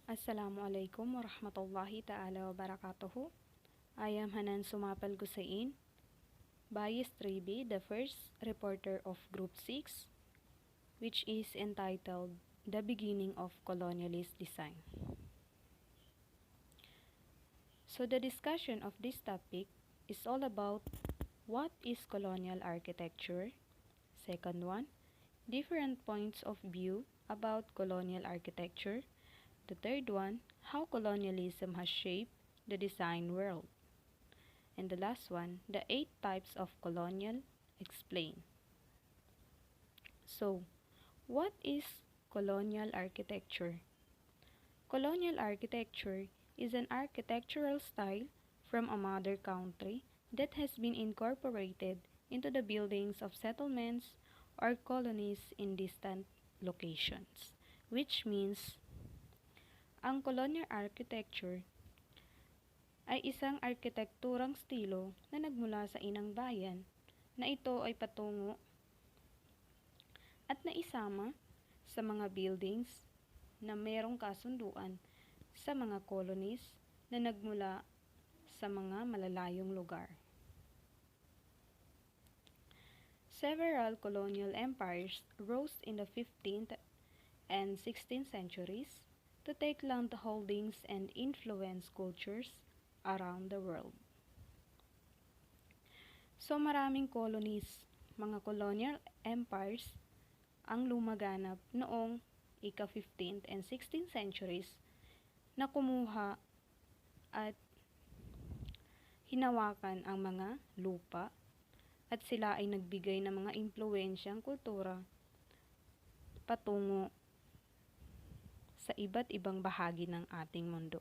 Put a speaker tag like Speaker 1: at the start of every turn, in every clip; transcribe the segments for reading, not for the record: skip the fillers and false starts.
Speaker 1: Assalamualaikum warahmatullahi ta'ala wabarakatuhu. I am Hannan Sumapal Kusain, Bais 3B, the first reporter of Group 6, which is entitled The Beginning of Colonialist Design. So the discussion of this topic is all about what is colonial architecture. Second one, different points of view about colonial architecture. The third one, how colonialism has shaped the design world. And the last one, the 8 types of colonial explained. So, what is colonial architecture? Colonial architecture is an architectural style from a mother country that has been incorporated into the buildings of settlements or colonies in distant locations, which means ang colonial architecture ay isang arkitekturang estilo na nagmula sa inang bayan na ito ay patungo at naisama sa mga buildings na merong kasunduan sa mga colonies na nagmula sa mga malalayong lugar. Several colonial empires rose in the 15th and 16th centuries to take land holdings and influence cultures around the world. So maraming colonies, mga colonial empires ang lumaganap noong ika-15th and 16th centuries na kumuha at hinawakan ang mga lupa at sila ay nagbigay ng mga impluwensyang kultura patungo sa iba't ibang bahagi ng ating mundo.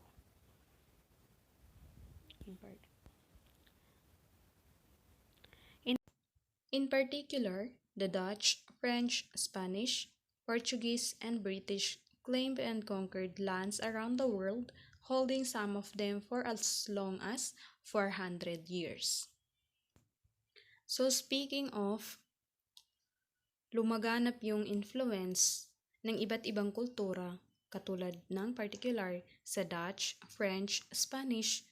Speaker 1: In particular, the Dutch, French, Spanish, Portuguese, and British claimed and conquered lands around the world, holding some of them for as long as 400 years. So speaking of lumaganap yung influence ng iba't ibang kultura, katulad ng particular sa Dutch, French, Spanish,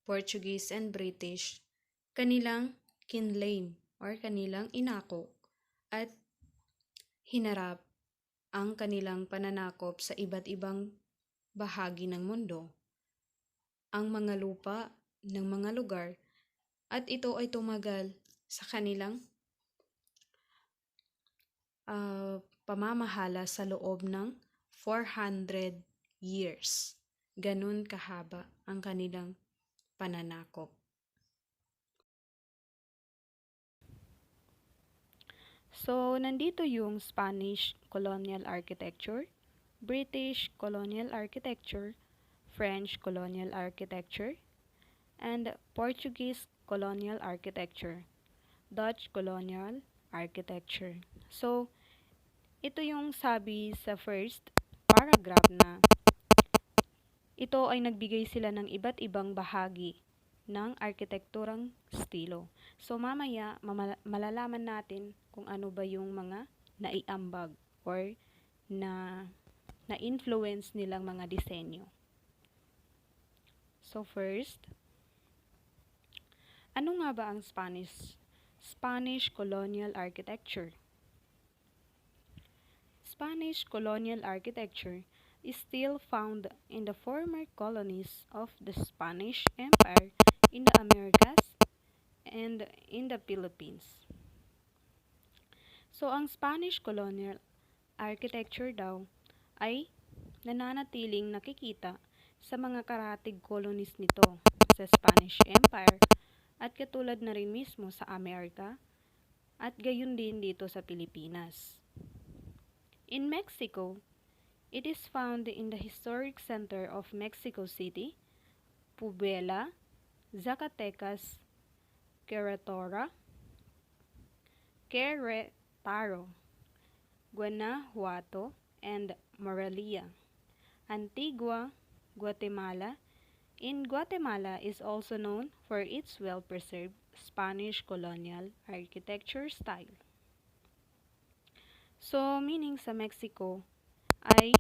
Speaker 1: Portuguese, and British, kanilang kinlaim or kanilang inako at hinarap ang kanilang pananakop sa iba't ibang bahagi ng mundo, ang mga lupa ng mga lugar, at ito ay tumagal sa kanilang pamamahala sa loob ng 400 years. Ganun kahaba ang kanilang pananakop. So, nandito yung Spanish colonial architecture, British colonial architecture, French colonial architecture, and Portuguese colonial architecture, Dutch colonial architecture. So, ito yung sabi sa first paragraph na ito ay nagbigay sila ng iba't ibang bahagi ng arkitekturang estilo. So mamaya malalaman natin kung ano ba yung mga naiambag or na-influence nilang mga disenyo. So first, ano nga ba ang Spanish colonial architecture? Spanish colonial architecture is still found in the former colonies of the Spanish Empire in the Americas and in the Philippines. So, ang Spanish colonial architecture daw ay nananatiling nakikita sa mga karatig colonies nito sa Spanish Empire at katulad na rin mismo sa Amerika at gayon din dito sa Pilipinas. In Mexico, it is found in the historic center of Mexico City, Puebla, Zacatecas, Querétaro, Guanajuato, and Morelia. Antigua, Guatemala. In Guatemala is also known for its well-preserved Spanish colonial architecture style. So, meaning sa Mexico ay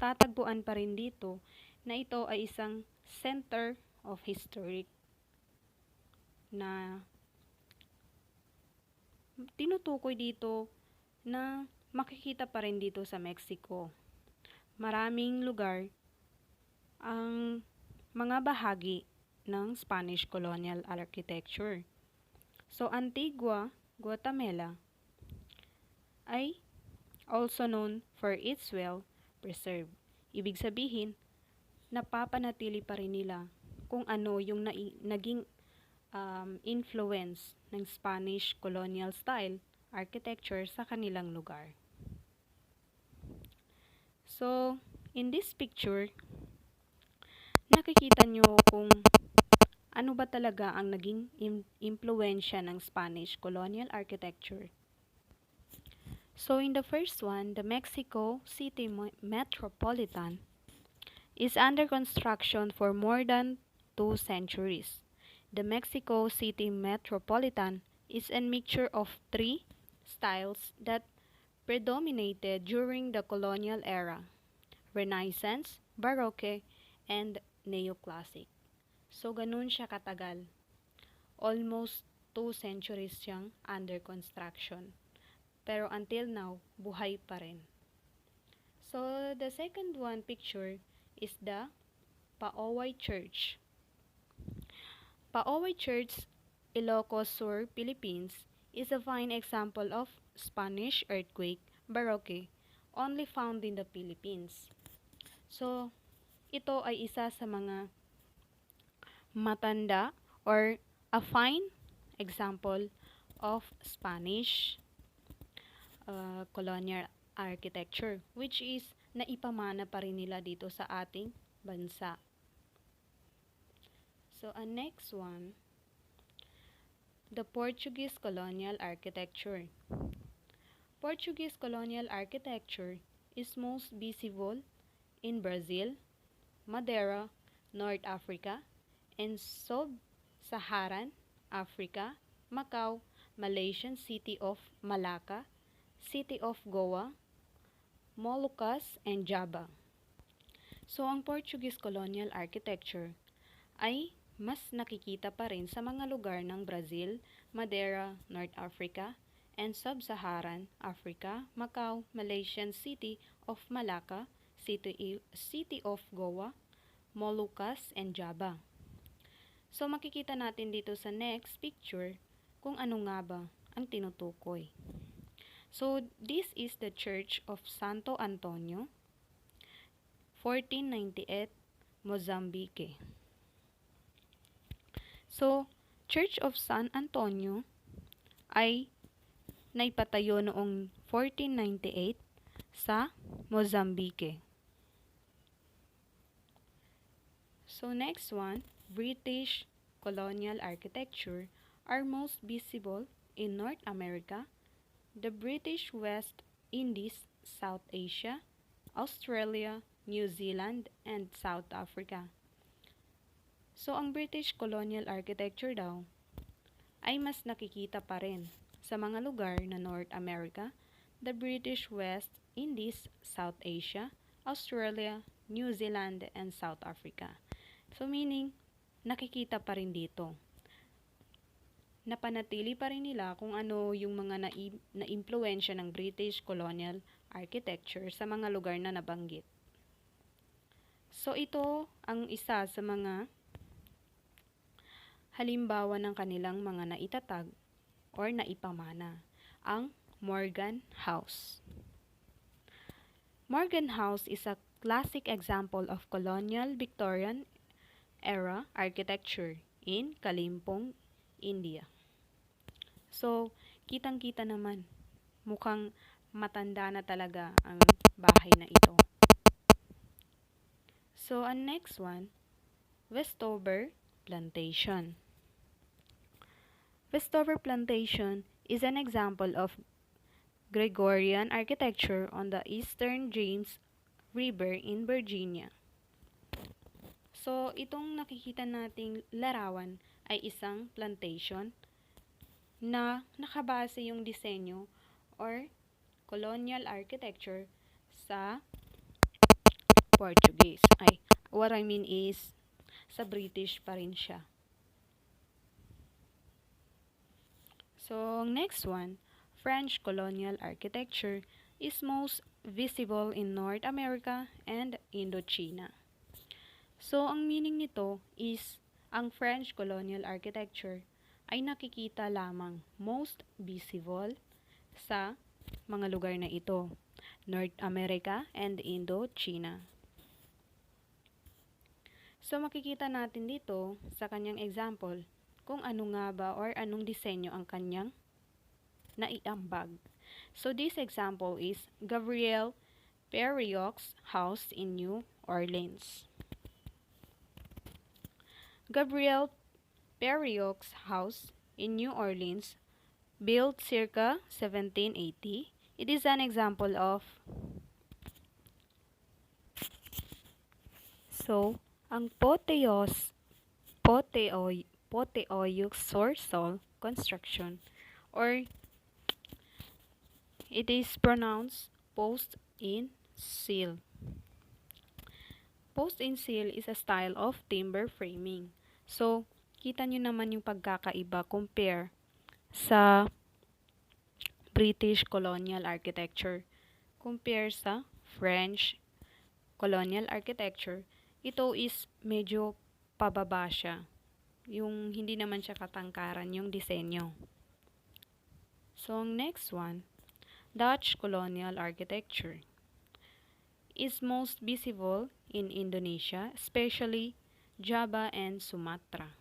Speaker 1: matatagpuan pa rin dito na ito ay isang center of history na tinutukoy dito na makikita pa rin dito sa Mexico. Maraming lugar ang mga bahagi ng Spanish colonial architecture. So, Antigua, Guatemala ay also known for its well-preserved. Ibig sabihin, napapanatili pa rin nila kung ano yung naging influence ng Spanish colonial style architecture sa kanilang lugar. So, in this picture, nakikita nyo kung ano ba talaga ang naging impluensya ng Spanish colonial architecture. So, in the first one, the Mexico City Metropolitan is under construction for more than 2 centuries. The Mexico City Metropolitan is a mixture of 3 styles that predominated during the colonial era: Renaissance, Baroque, and Neoclassic. So, ganun siya katagal. Almost 2 centuries siyang under construction. Pero until now, buhay pa rin. So, the second one picture is the Paoy Church. Paoy Church, Ilocos Sur, Philippines, is a fine example of Spanish earthquake Baroque only found in the Philippines. So, ito ay isa sa mga matanda or a fine example of Spanish colonial architecture, which is naipamana pa rin nila dito sa ating bansa. So, next one, the Portuguese colonial architecture. Portuguese colonial architecture is most visible in Brazil, Madeira, North Africa, and Sub-Saharan Africa, Macau, Malaysian city of Malacca, City of Goa, Moluccas, and Java. So, ang Portuguese colonial architecture ay mas nakikita pa rin sa mga lugar ng Brazil, Madeira, North Africa, and Sub-Saharan Africa, Macau, Malaysian city of Malacca, City of Goa, Moluccas, and Java. So, makikita natin dito sa next picture kung ano nga ba ang tinutukoy. So, this is the Church of Santo Antonio, 1498, Mozambique. So, Church of San Antonio ay naipatayo noong 1498 sa Mozambique. So, next one, British colonial architecture are most visible in North America, the British West Indies, South Asia, Australia, New Zealand, and South Africa. So, ang British colonial architecture daw ay mas nakikita pa rin sa mga lugar na North America, the British West Indies, South Asia, Australia, New Zealand, and South Africa. So, meaning, nakikita pa rin dito. Napanatili pa rin nila kung ano yung mga na-impluensya ng British colonial architecture sa mga lugar na nabanggit. So, ito ang isa sa mga halimbawa ng kanilang mga naitatag or naipamana, ang Morgan House. Morgan House is a classic example of colonial Victorian era architecture in Kalimpong, India. So, kitang-kita naman, mukhang matanda na talaga ang bahay na ito. So, ang next one, Westover Plantation. Westover Plantation is an example of Gregorian architecture on the eastern James River in Virginia. So, itong nakikita nating larawan ay isang plantation na nakabase yung disenyo or colonial architecture sa Portuguese. What I mean is, sa British pa rin siya. So, next one, French colonial architecture is most visible in North America and Indochina. So, ang meaning nito is, ang French colonial architecture ay nakikita lamang most visible sa mga lugar na ito, North America and Indochina. So, makikita natin dito sa kanyang example kung ano nga ba or anong disenyo ang kanyang naiambag. So, this example is Gabriel Perriot's house in New Orleans. Gabriel Perriot's house in New Orleans, built circa 1780, it is an example of ang Poteoyuxorsal construction, or it is pronounced post-in-seal. Post-in-seal is a style of timber framing. So, kita nyo naman yung pagkakaiba compare sa British colonial architecture. Compare sa French colonial architecture, ito is medyo pababa siya. Yung hindi naman siya katangkaran yung disenyo. So, next one, Dutch colonial architecture is most visible in Indonesia, especially Java and Sumatra,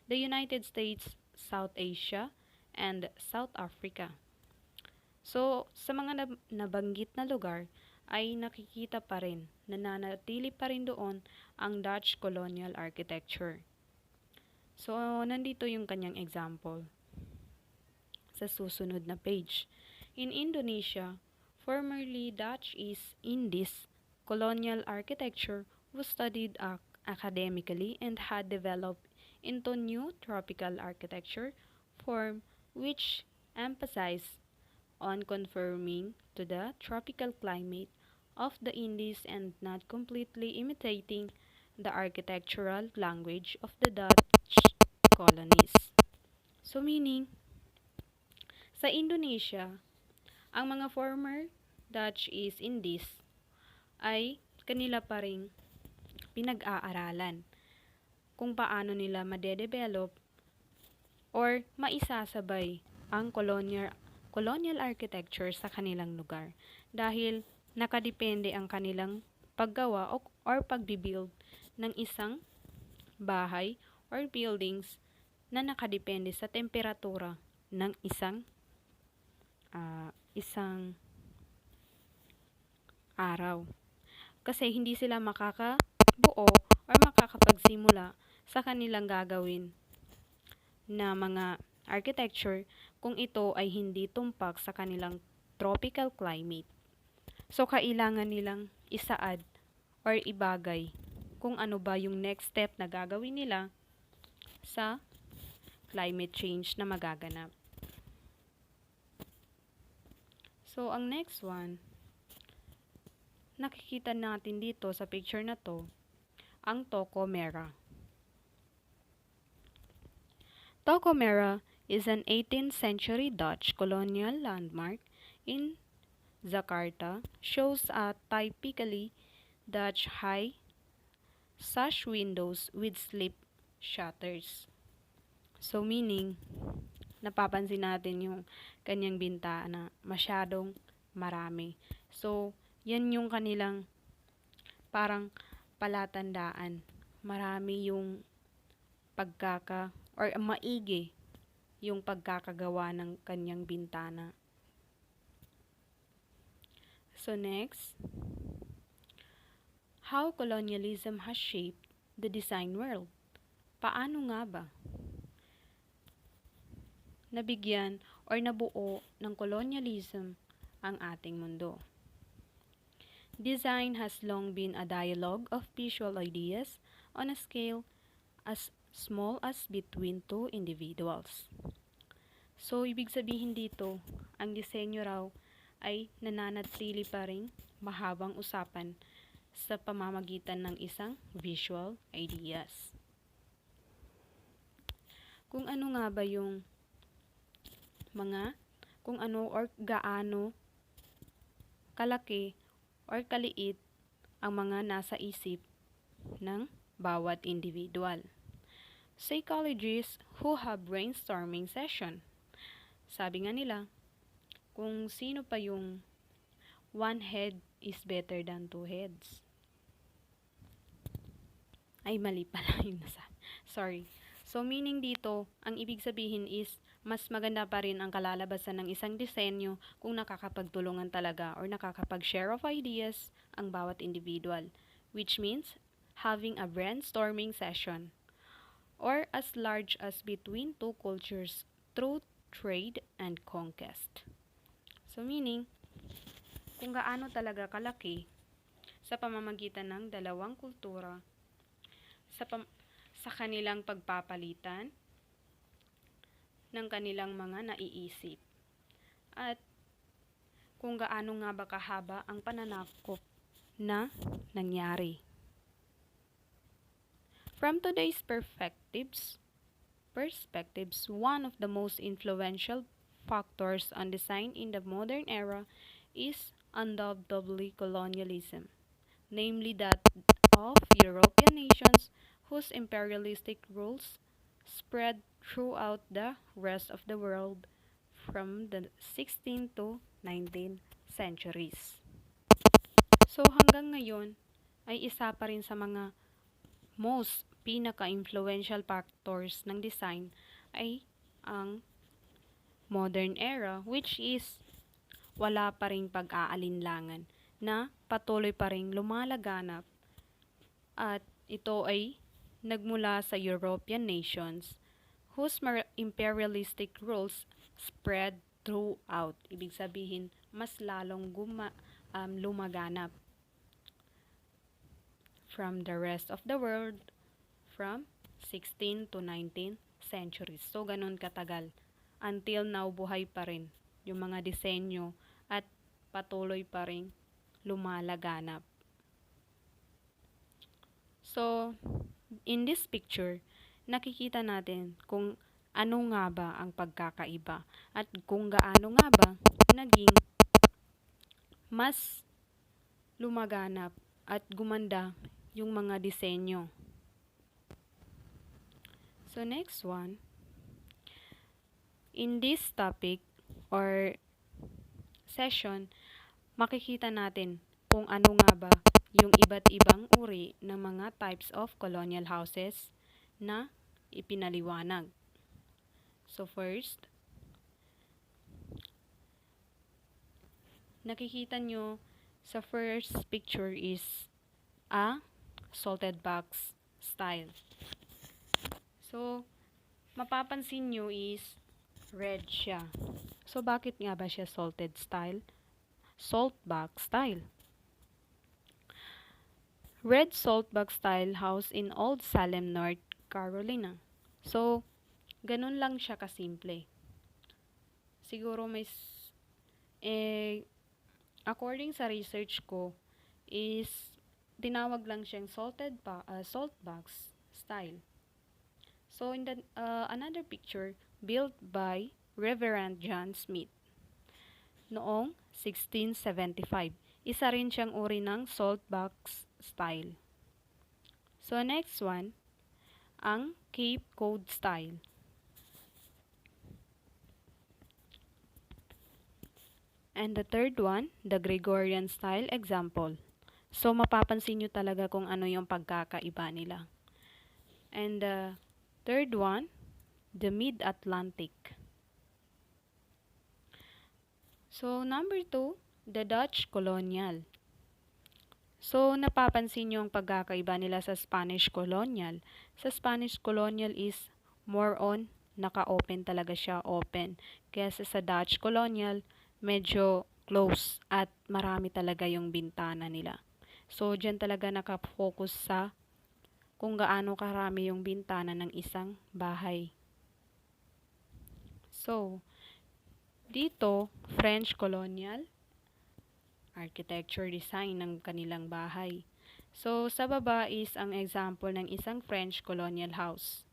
Speaker 1: the United States, South Asia, and South Africa. So, sa mga nabanggit na lugar, ay nakikita pa rin, nananatili pa rin doon ang Dutch colonial architecture. So, nandito yung kanyang example sa susunod na page. In Indonesia, formerly Dutch East Indies, colonial architecture was studied academically and had developed into new tropical architecture form which emphasized on conforming to the tropical climate of the Indies and not completely imitating the architectural language of the Dutch colonies. So meaning, sa Indonesia, ang mga former Dutch East Indies ay kanila pa ring pinag-aaralan kung paano nila madedevelop or maisasabay ang colonial architecture sa kanilang lugar dahil nakadepende ang kanilang paggawa or pagbibuild ng isang bahay or buildings na nakadepende sa temperatura ng isang araw. Kasi hindi sila makakabuo or makakapagsimula sa kanilang gagawin na mga architecture kung ito ay hindi tumpak sa kanilang tropical climate. So, kailangan nilang isaad or ibagay kung ano ba yung next step na gagawin nila sa climate change na magaganap. So, ang next one, nakikita natin dito sa picture na to, ang Tocomera. Tocomera is an 18th century Dutch colonial landmark in Jakarta, shows a typically Dutch high sash windows with slip shutters. So meaning, napapansin natin yung kanyang bintana masyadong marami. So, yan yung kanilang parang palatandaan. Marami yung maigi yung pagkakagawa ng kanyang bintana. So next, how colonialism has shaped the design world. Paano nga ba nabigyan or nabuo ng colonialism ang ating mundo? Design has long been a dialogue of visual ideas on a scale as small as between two individuals. So, ibig sabihin dito, ang disenyo raw ay nananatili pa rin mahabang usapan sa pamamagitan ng isang visual ideas. Kung ano nga ba yung kung ano or gaano kalaki or kaliit ang mga nasa isip ng bawat individual. Psychologists who have brainstorming session. Sabi nga nila, kung sino pa yung one head is better than two heads. Ay, mali pala yung nasa. Sorry. So, meaning dito, ang ibig sabihin is, mas maganda pa rin ang kalalabasan ng isang disenyo kung nakakapagtulungan talaga or nakakapag-share of ideas ang bawat individual, which means having a brainstorming session or as large as between two cultures through trade and conquest. So, meaning, kung gaano talaga kalaki sa pamamagitan ng dalawang kultura sa kanilang pagpapalitan ng kanilang mga naiisip at kung gaano nga ba kahaba ang pananakop na nangyari. From today's perspectives, one of the most influential factors on design in the modern era is undoubtedly colonialism, namely that of European nations whose imperialistic rules spread throughout the rest of the world from the 16th to 19th centuries. So hanggang ngayon ay isa pa rin sa mga most pinaka-influential factors ng design ay ang modern era, which is wala pa ring pag-aalinlangan na patuloy pa ring lumalaganap at ito ay nagmula sa European nations whose imperialistic rules spread throughout. Ibig sabihin, mas lalong lumaganap from the rest of the world from 16th to 19th centuries. So, ganun katagal. Until now, buhay pa rin yung mga disenyo at patuloy pa rin lumalaganap. So, in this picture, nakikita natin kung ano nga ba ang pagkakaiba at kung gaano nga ba naging mas lumaganap at gumanda yung mga disenyo. So, next one. In this topic or session, makikita natin kung ano nga ba yung iba't ibang uri ng mga types of colonial houses na ipinaliwanag. So first, nakikita nyo sa first picture is a salted box style. So, mapapansin nyo is red siya. So, bakit nga ba siya salted style? Salt box style. Red salt box style house in Old Salem, North Carolina. So, ganun lang siya kasimple. Siguro according sa research ko, is tinawag lang siyang salt box style. So, in the another picture, built by Reverend John Smith noong 1675. Isa rin siyang uri ng salt box style. So, next one, ang Cape Cod style. And the third one, the Gregorian style example. So, mapapansin nyo talaga kung ano yung pagkakaiba nila. And the third one, the Mid-Atlantic. So, number 2, the Dutch colonial. So, napapansin nyo ang pagkakaiba nila sa Spanish colonial. Sa Spanish colonial is more on naka-open talaga siya, open. Kaya sa Dutch colonial, medyo close at marami talaga yung bintana nila. So, dyan talaga nakafocus sa kung gaano karami yung bintana ng isang bahay. So, dito, French colonial architecture design ng kanilang bahay. So, sa baba is ang example ng isang French colonial house.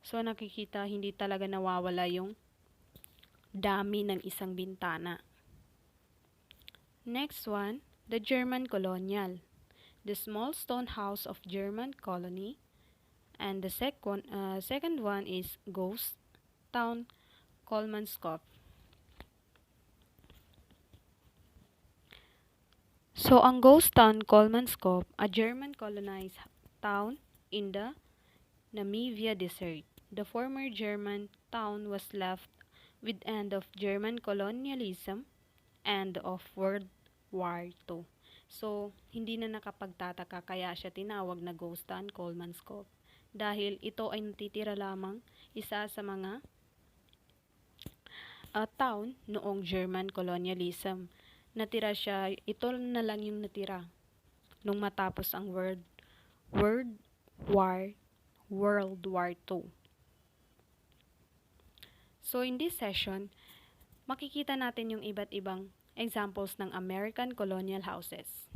Speaker 1: So, nakikita hindi talaga nawawala yung dami ng isang bintana. Next one, the German colonial. The small stone house of German colony. And the second one is ghost town Kolmanskop. So, ang ghost town Kolmanskop, a German colonized town in the Namibia Desert. The former German town was left with end of German colonialism and of World War II. So, hindi na nakapagtataka kaya siya tinawag na ghost town Kolmanskop dahil ito ay natitira lamang isa sa mga town noong German colonialism. Natira siya, ito na lang yung natira nung matapos ang World War World War II. So in this session, makikita natin yung iba't ibang examples ng American colonial houses.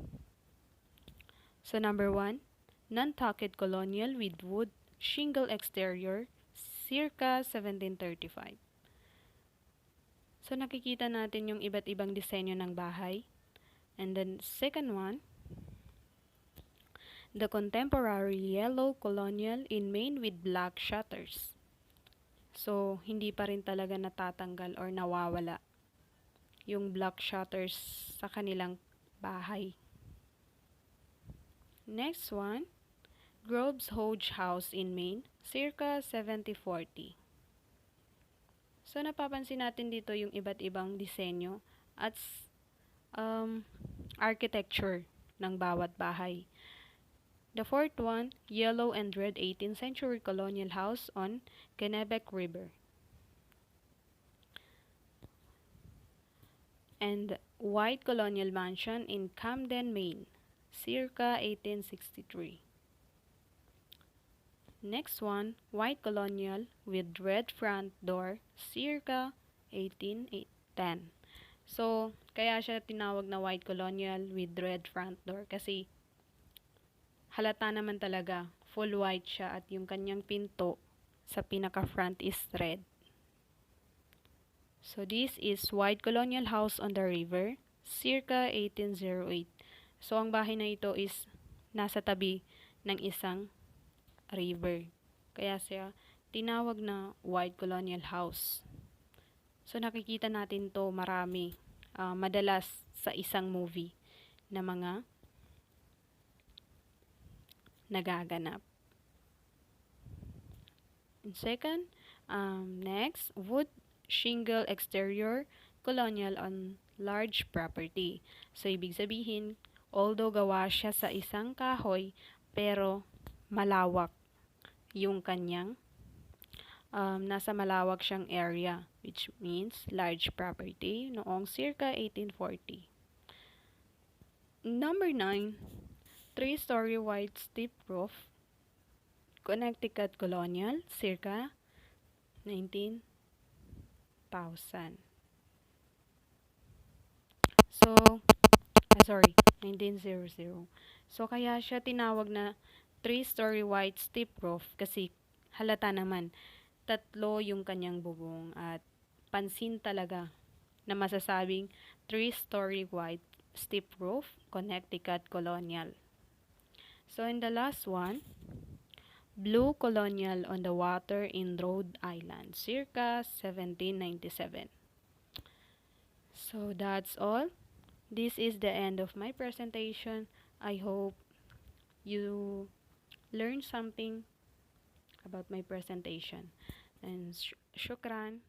Speaker 1: So number 1, Nantucket colonial with wood shingle exterior, circa 1735. So nakikita natin yung iba't ibang disenyo ng bahay. And then second one, the contemporary yellow colonial in Maine with black shutters. So hindi pa rin talaga natatanggal or nawawala yung black shutters sa kanilang bahay. Next one, Groves Hodge House in Maine, circa 1740. So napapansin natin dito yung iba't ibang disenyo at architecture ng bawat bahay. The fourth one, yellow and red 18th century colonial house on Kennebec River. And white colonial mansion in Camden, Maine, circa 1863. Next one, white colonial with red front door, circa 1810. So, kaya siya tinawag na white colonial with red front door kasi halata naman talaga, full white siya at yung kanyang pinto sa pinaka-front is red. So, this is white colonial house on the river, circa 1808. So, ang bahay na ito is nasa tabi ng isang river. Kaya siya tinawag na white colonial house. So, nakikita natin to marami, madalas sa isang movie na mga nagaganap. And second, next, wood shingle exterior colonial on large property. So, ibig sabihin, although gawa siya sa isang kahoy, pero malawak yung kanyang, nasa malawak siyang area, which means large property, noong circa 1840. Number 9, 3-story white steep roof, Connecticut colonial, circa 19,000. So, 1900. So, kaya siya tinawag na 3-story white steep roof kasi halata naman, tatlo yung kanyang bubong at pansin talaga na masasabing 3-story white steep roof, Connecticut colonial. So, in the last one, blue colonial on the water in Rhode Island, circa 1797. So, that's all. This is the end of my presentation. I hope you learned something about my presentation. And shukran.